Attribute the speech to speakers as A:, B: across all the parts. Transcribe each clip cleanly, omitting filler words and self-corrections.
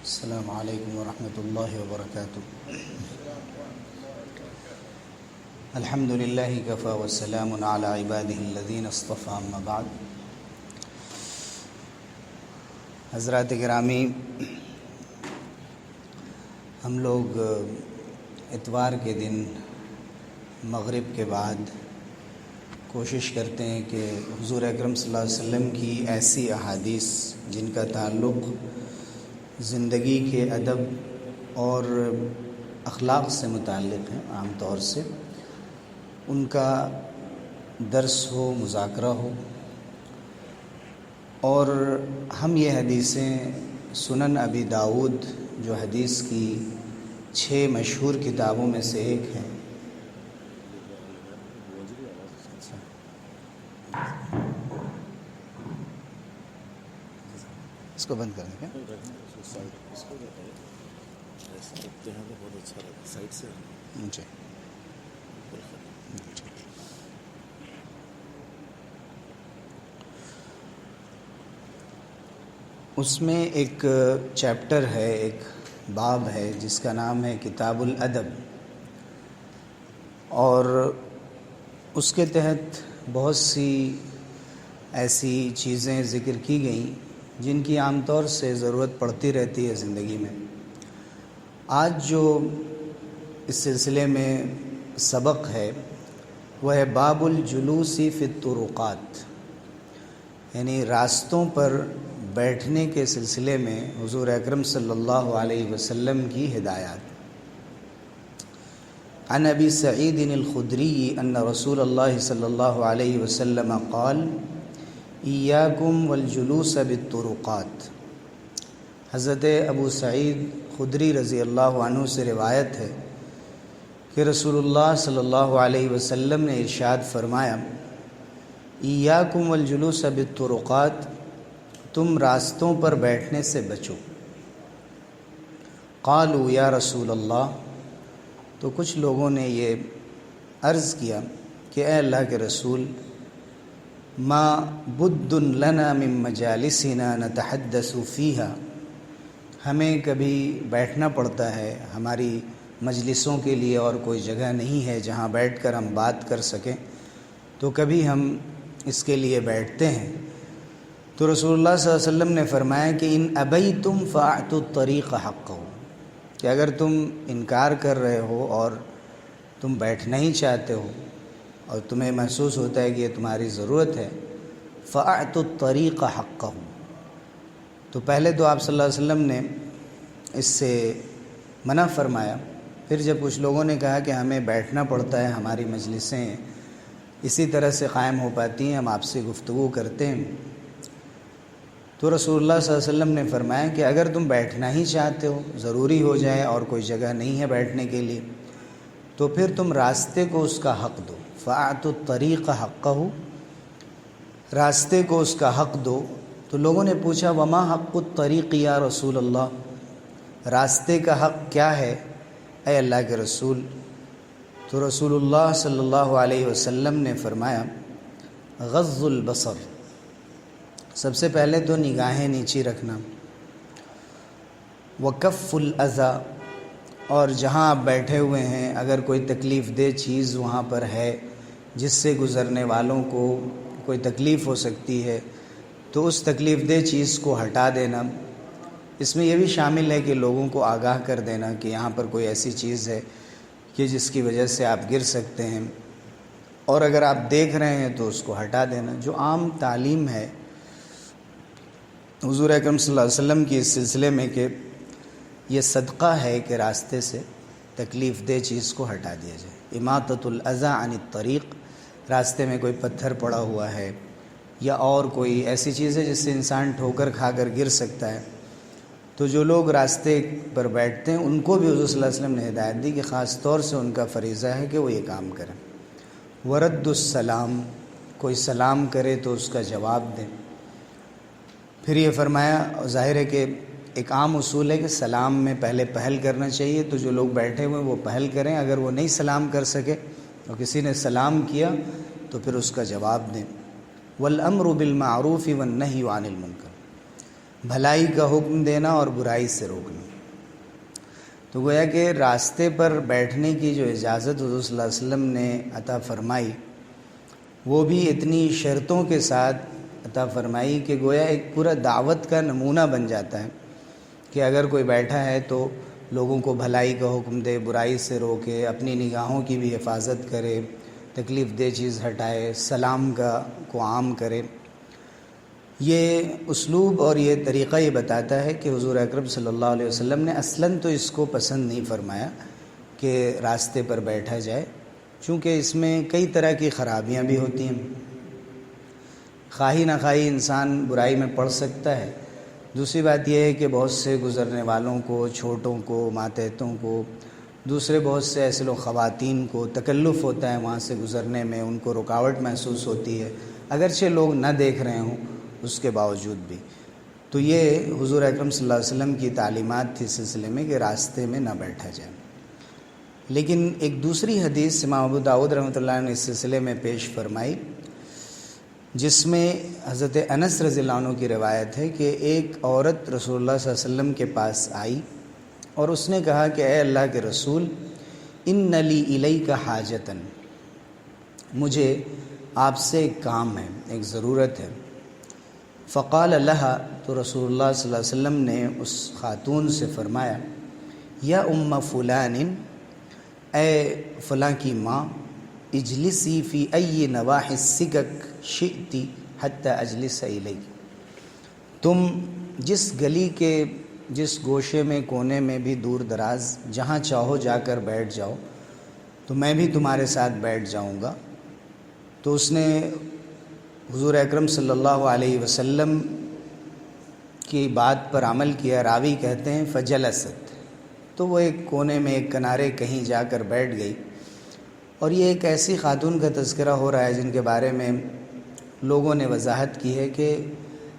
A: السلام علیکم ورحمۃ اللہ وبرکاتہ۔ الحمد للہ کفی وسلام علی عبادہ الذین اصطفی، اما بعد۔ حضرات گرامی، ہم لوگ اتوار کے دن مغرب کے بعد کوشش کرتے ہیں کہ حضور اکرم صلی اللہ علیہ وسلم کی ایسی احادیث جن کا تعلق زندگی کے ادب اور اخلاق سے متعلق ہیں، عام طور سے ان کا درس ہو، مذاکرہ ہو، اور ہم یہ حدیثیں سنن ابی داؤد جو حدیث کی 6 مشہور کتابوں میں سے ایک ہے، اس کو بند کریں کیا؟ جی، اس میں ایک چیپٹر ہے، ایک باب ہے جس کا نام ہے کتاب الادب، اور اس کے تحت بہت سی ایسی چیزیں ذکر کی گئیں جن کی عام طور سے ضرورت پڑتی رہتی ہے زندگی میں۔ آج جو اس سلسلے میں سبق ہے وہ ہے باب الجلوس فی الطرقات، یعنی راستوں پر بیٹھنے کے سلسلے میں حضور اکرم صلی اللہ علیہ وسلم کی ہدایات۔ عن ابی سعید الخدری ان رسول اللہ صلی اللہ علیہ وسلم قال ایاکم والجلوس بالطرقات۔ حضرت ابو سعید خدری رضی اللہ عنہ سے روایت ہے کہ رسول اللہ صلی اللہ علیہ وسلم نے ارشاد فرمایا، ایاکم والجلوس بالطرقات، تم راستوں پر بیٹھنے سے بچو۔ قالوا یا رسول اللہ، تو کچھ لوگوں نے یہ عرض کیا کہ اے اللہ کے رسول، ما بد لنا من مجالسنا نتحدث فیہا، ہمیں کبھی بیٹھنا پڑتا ہے، ہماری مجلسوں کے لیے اور کوئی جگہ نہیں ہے جہاں بیٹھ کر ہم بات کر سکیں، تو کبھی ہم اس کے لیے بیٹھتے ہیں۔ تو رسول اللہ صلی اللہ علیہ وسلم نے فرمایا کہ ان ابیتم فاعطوا الطریق حقہ، کہ اگر تم انکار کر رہے ہو اور تم بیٹھنا ہی چاہتے ہو اور تمہیں محسوس ہوتا ہے کہ یہ تمہاری ضرورت ہے، فاعطوا الطریق حقہ، تو پہلے تو آپ صلی اللہ علیہ وسلم نے اس سے منع فرمایا، پھر جب کچھ لوگوں نے کہا کہ ہمیں بیٹھنا پڑتا ہے، ہماری مجلسیں اسی طرح سے قائم ہو پاتی ہیں، ہم آپ سے گفتگو کرتے ہیں، تو رسول اللہ صلی اللہ علیہ وسلم نے فرمایا کہ اگر تم بیٹھنا ہی چاہتے ہو، ضروری ہو جائے اور کوئی جگہ نہیں ہے بیٹھنے کے لیے، تو پھر تم راستے کو اس کا حق دو۔ فاعطوا الطریق حقہ، راستے کو اس کا حق دو۔ تو لوگوں نے پوچھا وما حق الطریق یا رسول اللہ، راستے کا حق کیا ہے اے اللہ کے رسول؟ تو رسول اللہ صلی اللہ علیہ وسلم نے فرمایا غض البصر، سب سے پہلے تو نگاہیں نیچی رکھنا، وکف الاذی، اور جہاں آپ بیٹھے ہوئے ہیں اگر کوئی تکلیف دہ چیز وہاں پر ہے جس سے گزرنے والوں کو کوئی تکلیف ہو سکتی ہے تو اس تکلیف دہ چیز کو ہٹا دینا۔ اس میں یہ بھی شامل ہے کہ لوگوں کو آگاہ کر دینا کہ یہاں پر کوئی ایسی چیز ہے کہ جس کی وجہ سے آپ گر سکتے ہیں، اور اگر آپ دیکھ رہے ہیں تو اس کو ہٹا دینا۔ جو عام تعلیم ہے حضور اکرم صلی اللہ علیہ وسلم کی اس سلسلے میں کہ یہ صدقہ ہے کہ راستے سے تکلیف دہ چیز کو ہٹا دیا جائے۔ اماطۃ الاذی عن الطریق، راستے میں کوئی پتھر پڑا ہوا ہے یا اور کوئی ایسی چیز ہے جس سے انسان ٹھوکر کھا کر گر سکتا ہے، تو جو لوگ راستے پر بیٹھتے ہیں ان کو بھی حضور صلی اللہ علیہ وسلم نے ہدایت دی کہ خاص طور سے ان کا فریضہ ہے کہ وہ یہ کام کریں۔ ورد السلام، کوئی سلام کرے تو اس کا جواب دیں۔ پھر یہ فرمایا، ظاہر ہے کہ ایک عام اصول ہے کہ سلام میں پہلے پہل کرنا چاہیے، تو جو لوگ بیٹھے ہوئے ہیں وہ پہل کریں، اگر وہ نہیں سلام کر سکے اور کسی نے سلام کیا تو پھر اس کا جواب دیں۔ والامر بالمعروف والنہی عن المنکر، بھلائی کا حکم دینا اور برائی سے روکنا۔ تو گویا کہ راستے پر بیٹھنے کی جو اجازت حضور صلی اللہ علیہ وسلم نے عطا فرمائی وہ بھی اتنی شرطوں کے ساتھ عطا فرمائی کہ گویا ایک پورا دعوت کا نمونہ بن جاتا ہے کہ اگر کوئی بیٹھا ہے تو لوگوں کو بھلائی کا حکم دے، برائی سے روکے، اپنی نگاہوں کی بھی حفاظت کرے، تکلیف دہ چیز ہٹائے، سلام کو عام کرے۔ یہ اسلوب اور یہ طریقہ یہ بتاتا ہے کہ حضور اکرم صلی اللہ علیہ وسلم نے اصلاً تو اس کو پسند نہیں فرمایا کہ راستے پر بیٹھا جائے، چونکہ اس میں کئی طرح کی خرابیاں بھی ہوتی ہیں، خواہی نہ خواہی انسان برائی میں پڑ سکتا ہے۔ دوسری بات یہ ہے کہ بہت سے گزرنے والوں کو، چھوٹوں کو، ماتحتوں کو، دوسرے بہت سے ایسے لوگ خواتین کو تکلف ہوتا ہے وہاں سے گزرنے میں، ان کو رکاوٹ محسوس ہوتی ہے اگرچہ لوگ نہ دیکھ رہے ہوں اس کے باوجود بھی۔ تو یہ حضور اکرم صلی اللہ علیہ وسلم کی تعلیمات تھی اس سلسلے میں کہ راستے میں نہ بیٹھا جائے۔ لیکن ایک دوسری حدیث امام ابو داؤد رحمۃ اللہ نے اس سلسلے میں پیش فرمائی، جس میں حضرت انس رضی اللہ عنہ کی روایت ہے کہ ایک عورت رسول اللہ صلی اللہ علیہ وسلم کے پاس آئی اور اس نے کہا کہ اے اللہ کے رسول، ان لی الیک حاجتن، مجھے آپ سے ایک کام ہے، ایک ضرورت ہے۔ فقال لہا، تو رسول اللہ صلی اللہ علیہ وسلم نے اس خاتون سے فرمایا، یا ام فلان، اے فلاں کی ماں، اجلسی فی ای نواحی السکک شئتی حتی اجلس الیک، تم جس گلی کے جس گوشے میں کونے میں بھی دور دراز جہاں چاہو جا کر بیٹھ جاؤ، تو میں بھی تمہارے ساتھ بیٹھ جاؤں گا۔ تو اس نے حضور اکرم صلی اللہ علیہ وسلم کی بات پر عمل کیا۔ راوی کہتے ہیں فجلست، تو وہ ایک کونے میں ایک کنارے کہیں جا کر بیٹھ گئی۔ اور یہ ایک ایسی خاتون کا تذکرہ ہو رہا ہے جن کے بارے میں لوگوں نے وضاحت کی ہے کہ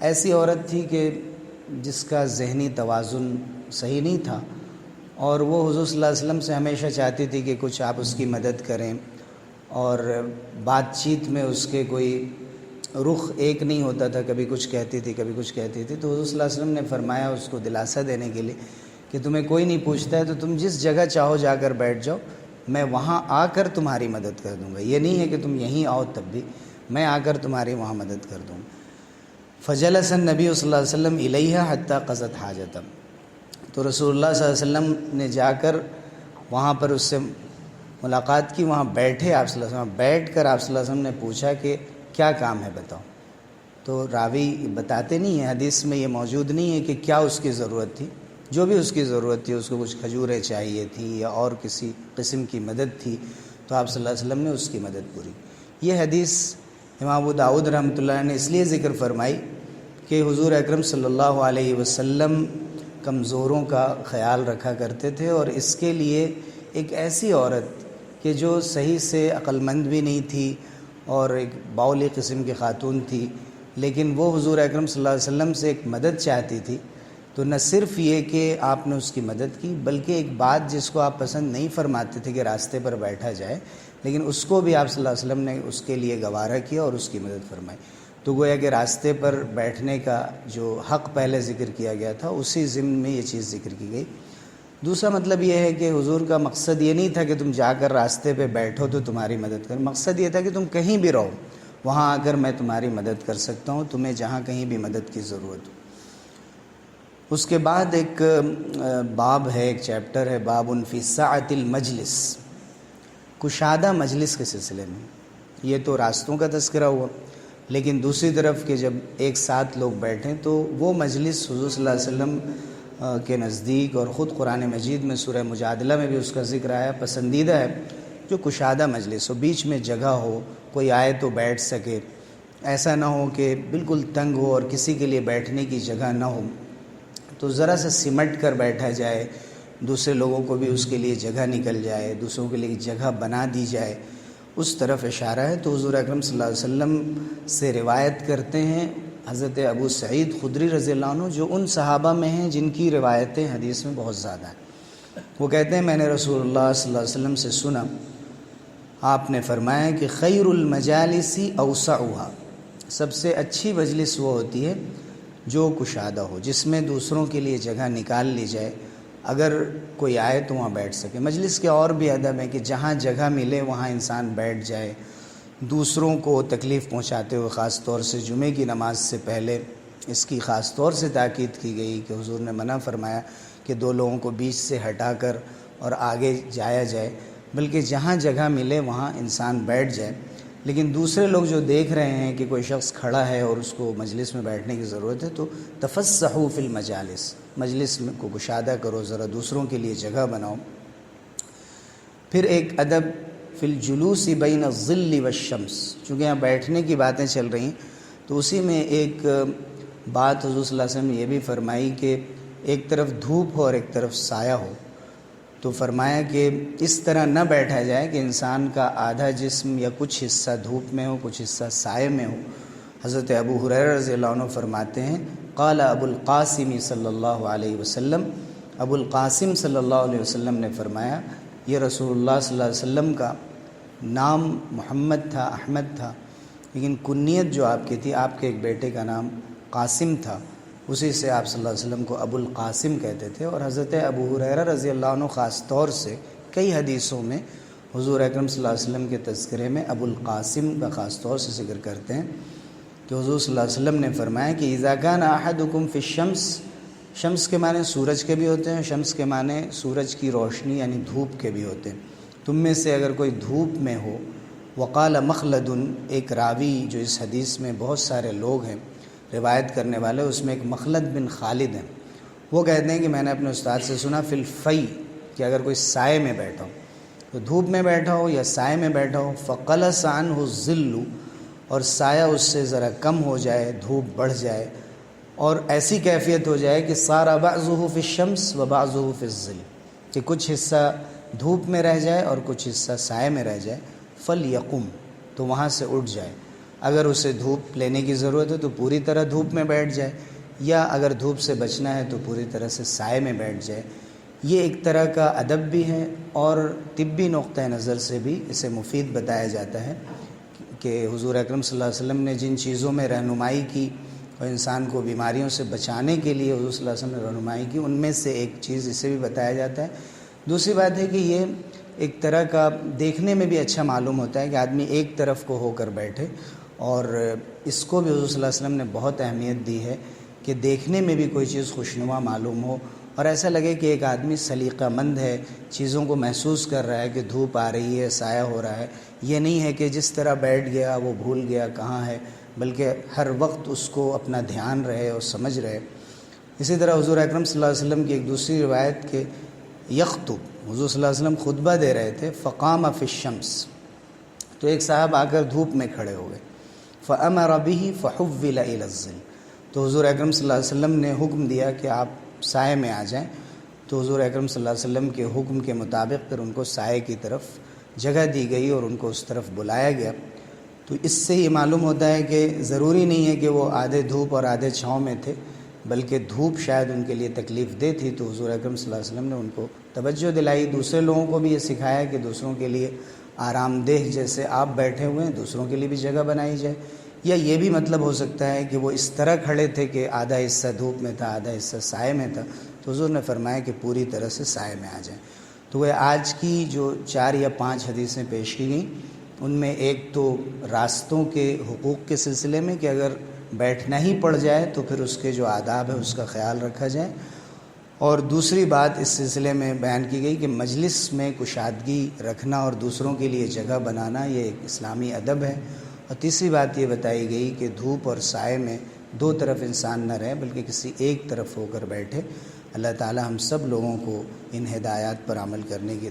A: ایسی عورت تھی کہ جس کا ذہنی توازن صحیح نہیں تھا، اور وہ حضور صلی اللہ علیہ وسلم سے ہمیشہ چاہتی تھی کہ کچھ آپ اس کی مدد کریں، اور بات چیت میں اس کے کوئی رخ ایک نہیں ہوتا تھا، کبھی کچھ کہتی تھی کبھی کچھ کہتی تھی۔ تو حضور صلی اللہ علیہ وسلم نے فرمایا اس کو دلاسا دینے کے لیے کہ تمہیں کوئی نہیں پوچھتا ہے تو تم جس جگہ چاہو جا کر بیٹھ جاؤ، میں وہاں آ کر تمہاری مدد کر دوں گا، یہ نہیں ہے کہ تم یہیں آؤ تب بھی، میں آ کر تمہاری وہاں مدد کر دوں گا۔ فجلس النبی صلی اللہ علیہ وسلم الیہا حتی قضت حاجتہ، تو رسول اللہ صلی اللہ علیہ وسلم نے جا کر وہاں پر اس سے ملاقات کی، وہاں بیٹھے آپ صلی اللہ علیہ وسلم، بیٹھ کر آپ صلی اللہ علیہ وسلم نے پوچھا کہ کیا کام ہے بتاؤ۔ تو راوی بتاتے نہیں ہیں، حدیث میں یہ موجود نہیں ہے کہ کیا اس کی ضرورت تھی، جو بھی اس کی ضرورت تھی، اس کو کچھ کھجوریں چاہیے تھیں یا اور کسی قسم کی مدد تھی، تو آپ صلی اللہ علیہ وسلم نے اس کی مدد پوری۔ یہ حدیث امام ابو داؤد رحمۃ اللہ نے اس لیے ذکر فرمائی کہ حضور اکرم صلی اللہ علیہ وسلم کمزوروں کا خیال رکھا کرتے تھے، اور اس کے لیے ایک ایسی عورت کہ جو صحیح سے عقل مند بھی نہیں تھی اور ایک باولی قسم کی خاتون تھی، لیکن وہ حضور اکرم صلی اللہ علیہ وسلم سے ایک مدد چاہتی تھی، تو نہ صرف یہ کہ آپ نے اس کی مدد کی، بلکہ ایک بات جس کو آپ پسند نہیں فرماتے تھے کہ راستے پر بیٹھا جائے، لیکن اس کو بھی آپ صلی اللہ علیہ وسلم نے اس کے لیے گوارا کیا اور اس کی مدد فرمائی۔ تو گویا کہ راستے پر بیٹھنے کا جو حق پہلے ذکر کیا گیا تھا اسی ضمن میں یہ چیز ذکر کی گئی۔ دوسرا مطلب یہ ہے کہ حضور کا مقصد یہ نہیں تھا کہ تم جا کر راستے پہ بیٹھو تو تمہاری مدد کریں، مقصد یہ تھا کہ تم کہیں بھی رہو، وہاں آ کر میں تمہاری مدد کر سکتا ہوں، تمہیں جہاں کہیں بھی مدد کی ضرورت ہو۔ اس کے بعد ایک باب ہے، ایک چیپٹر ہے، باب فی سعۃ المجلس، کشادہ مجلس کے سلسلے میں۔ یہ تو راستوں کا تذکرہ ہوا، لیکن دوسری طرف کہ جب ایک ساتھ لوگ بیٹھیں تو وہ مجلس حضور صلی اللہ علیہ وسلم کے نزدیک، اور خود قرآن مجید میں سورہ مجادلہ میں بھی اس کا ذکر آیا، پسندیدہ ہے جو کشادہ مجلس ہو، بیچ میں جگہ ہو، کوئی آئے تو بیٹھ سکے، ایسا نہ ہو کہ بالکل تنگ ہو اور کسی کے لیے بیٹھنے کی جگہ نہ ہو، تو ذرا سا سمٹ کر بیٹھا جائے، دوسرے لوگوں کو بھی اس کے لیے جگہ نکل جائے، دوسروں کے لیے جگہ بنا دی جائے، اس طرف اشارہ ہے۔ تو حضور اکرم صلی اللہ علیہ وسلم سے روایت کرتے ہیں حضرت ابو سعید خدری رضی اللہ عنہ، جو ان صحابہ میں ہیں جن کی روایتیں حدیث میں بہت زیادہ ہیں۔ وہ کہتے ہیں میں نے رسول اللہ صلی اللہ علیہ وسلم سے سنا، آپ نے فرمایا کہ خیر المجالس اوسعها، سب سے اچھی مجلس وہ ہوتی ہے جو کشادہ ہو، جس میں دوسروں کے لیے جگہ نکال لی جائے، اگر کوئی آئے تو وہاں بیٹھ سکے۔ مجلس کے اور بھی ادب ہیں کہ جہاں جگہ ملے وہاں انسان بیٹھ جائے، دوسروں کو تکلیف پہنچاتے ہوئے، خاص طور سے جمعے کی نماز سے پہلے اس کی خاص طور سے تاکید کی گئی کہ حضور نے منع فرمایا کہ دو لوگوں کو بیچ سے ہٹا کر اور آگے جایا جائے، بلکہ جہاں جگہ ملے وہاں انسان بیٹھ جائے۔ لیکن دوسرے لوگ جو دیکھ رہے ہیں کہ کوئی شخص کھڑا ہے اور اس کو مجلس میں بیٹھنے کی ضرورت ہے تو تفسحوا فی المجالس، مجلس میں کو گشادہ کرو، ذرا دوسروں کے لیے جگہ بناؤ۔ پھر ایک ادب فی الجلوس بین الظل والشمس، چونکہ یہاں بیٹھنے کی باتیں چل رہی ہیں تو اسی میں ایک بات حضور صلی اللہ علیہ وسلم نے یہ بھی فرمائی کہ ایک طرف دھوپ ہو اور ایک طرف سایہ ہو، تو فرمایا کہ اس طرح نہ بیٹھا جائے کہ انسان کا آدھا جسم یا کچھ حصہ دھوپ میں ہو، کچھ حصہ سائے میں ہو۔ حضرت ابو ہریرہ رضی اللہ عنہ فرماتے ہیں قال ابو القاسم صلی اللہ علیہ وسلم، ابو القاسم صلی اللہ علیہ وسلم نے فرمایا، یہ رسول اللہ صلی اللہ علیہ وسلم کا نام محمد تھا، احمد تھا، لیکن کنیت جو آپ کی تھی، آپ کے ایک بیٹے کا نام قاسم تھا، اسی سے آپ صلی اللہ علیہ وسلم کو ابو القاسم کہتے تھے۔ اور حضرت ابو ہریرہ رضی اللہ عنہ خاص طور سے کئی حدیثوں میں حضور اکرم صلی اللہ علیہ وسلم کے تذکرے میں ابو القاسم کا خاص طور سے ذکر کرتے ہیں کہ حضور صلی اللہ علیہ وسلم نے فرمایا کہ اذا کان احدکم فی الشمس، شمس کے معنی سورج کے بھی ہوتے ہیں، شمس کے معنی سورج کی روشنی یعنی دھوپ کے بھی ہوتے ہیں، تم میں سے اگر کوئی دھوپ میں ہو۔ وقال مخلد، ایک راوی جو اس حدیث میں بہت سارے لوگ ہیں روایت کرنے والے، اس میں ایک مخلد بن خالد ہیں، وہ کہتے ہیں کہ میں نے اپنے استاد سے سنا فی الفی، کہ اگر کوئی سائے میں بیٹھا ہو، تو دھوپ میں بیٹھا ہو یا سائے میں بیٹھا ہو، فقلص عنہ الظل، اور سایہ اس سے ذرا کم ہو جائے، دھوپ بڑھ جائے اور ایسی کیفیت ہو جائے کہ صار بعضہ فی الشمس و بعضہ فی الظل، کہ کچھ حصہ دھوپ میں رہ جائے اور کچھ حصہ سائے میں رہ جائے، فلیقم، تو وہاں سے اٹھ جائے۔ اگر اسے دھوپ لینے کی ضرورت ہے تو پوری طرح دھوپ میں بیٹھ جائے، یا اگر دھوپ سے بچنا ہے تو پوری طرح سے سائے میں بیٹھ جائے۔ یہ ایک طرح کا ادب بھی ہے اور طبی نقطہ نظر سے بھی اسے مفید بتایا جاتا ہے کہ حضور اکرم صلی اللہ علیہ وسلم نے جن چیزوں میں رہنمائی کی اور انسان کو بیماریوں سے بچانے کے لیے حضور صلی اللہ علیہ وسلم نے رہنمائی کی، ان میں سے ایک چیز اسے بھی بتایا جاتا ہے۔ دوسری بات ہے کہ یہ ایک طرح کا دیکھنے میں بھی اچھا معلوم ہوتا ہے کہ آدمی ایک طرف کو ہو کر بیٹھے، اور اس کو بھی حضور صلی اللہ علیہ وسلم نے بہت اہمیت دی ہے کہ دیکھنے میں بھی کوئی چیز خوشنما معلوم ہو اور ایسا لگے کہ ایک آدمی سلیقہ مند ہے، چیزوں کو محسوس کر رہا ہے کہ دھوپ آ رہی ہے، سایہ ہو رہا ہے۔ یہ نہیں ہے کہ جس طرح بیٹھ گیا وہ بھول گیا کہاں ہے، بلکہ ہر وقت اس کو اپنا دھیان رہے اور سمجھ رہے۔ اسی طرح حضور اکرم صلی اللہ علیہ وسلم کی ایک دوسری روایت کہ یخطب، حضور صلی اللہ علیہ وسلم خطبہ دے رہے تھے، فقام فی الشمس، تو ایک صاحب آ کر دھوپ میں کھڑے ہو گئے، فأمر به فحول إلى الظل، تو حضور اکرم صلی اللہ علیہ وسلم نے حکم دیا کہ آپ سائے میں آ جائیں، تو حضور اکرم صلی اللہ علیہ وسلم کے حکم کے مطابق پھر ان کو سائے کی طرف جگہ دی گئی اور ان کو اس طرف بلایا گیا۔ تو اس سے یہ معلوم ہوتا ہے کہ ضروری نہیں ہے کہ وہ آدھے دھوپ اور آدھے چھاؤں میں تھے، بلکہ دھوپ شاید ان کے لیے تکلیف دہ تھی، تو حضور اکرم صلی اللہ علیہ وسلم نے ان کو توجہ دلائی۔ دوسرے لوگوں کو بھی یہ سکھایا کہ دوسروں کے لیے آرام دہ جیسے آپ بیٹھے ہوئے ہیں دوسروں کے لیے بھی جگہ بنائی جائے، یا یہ بھی مطلب ہو سکتا ہے کہ وہ اس طرح کھڑے تھے کہ آدھا حصہ دھوپ میں تھا، آدھا حصہ سائے میں تھا، تو حضور نے فرمایا کہ پوری طرح سے سائے میں آ جائیں۔ تو وہ آج کی جو 4 یا 5 حدیثیں پیش کی گئیں، ان میں ایک تو راستوں کے حقوق کے سلسلے میں کہ اگر بیٹھنا ہی پڑ جائے تو پھر اس کے جو آداب ہے اس کا خیال رکھا جائے، اور دوسری بات اس سلسلے میں بیان کی گئی کہ مجلس میں کشادگی رکھنا اور دوسروں کے لیے جگہ بنانا یہ ایک اسلامی ادب ہے، اور تیسری بات یہ بتائی گئی کہ دھوپ اور سائے میں دو طرف انسان نہ رہے بلکہ کسی ایک طرف ہو کر بیٹھے۔ اللہ تعالی ہم سب لوگوں کو ان ہدایات پر عمل کرنے کی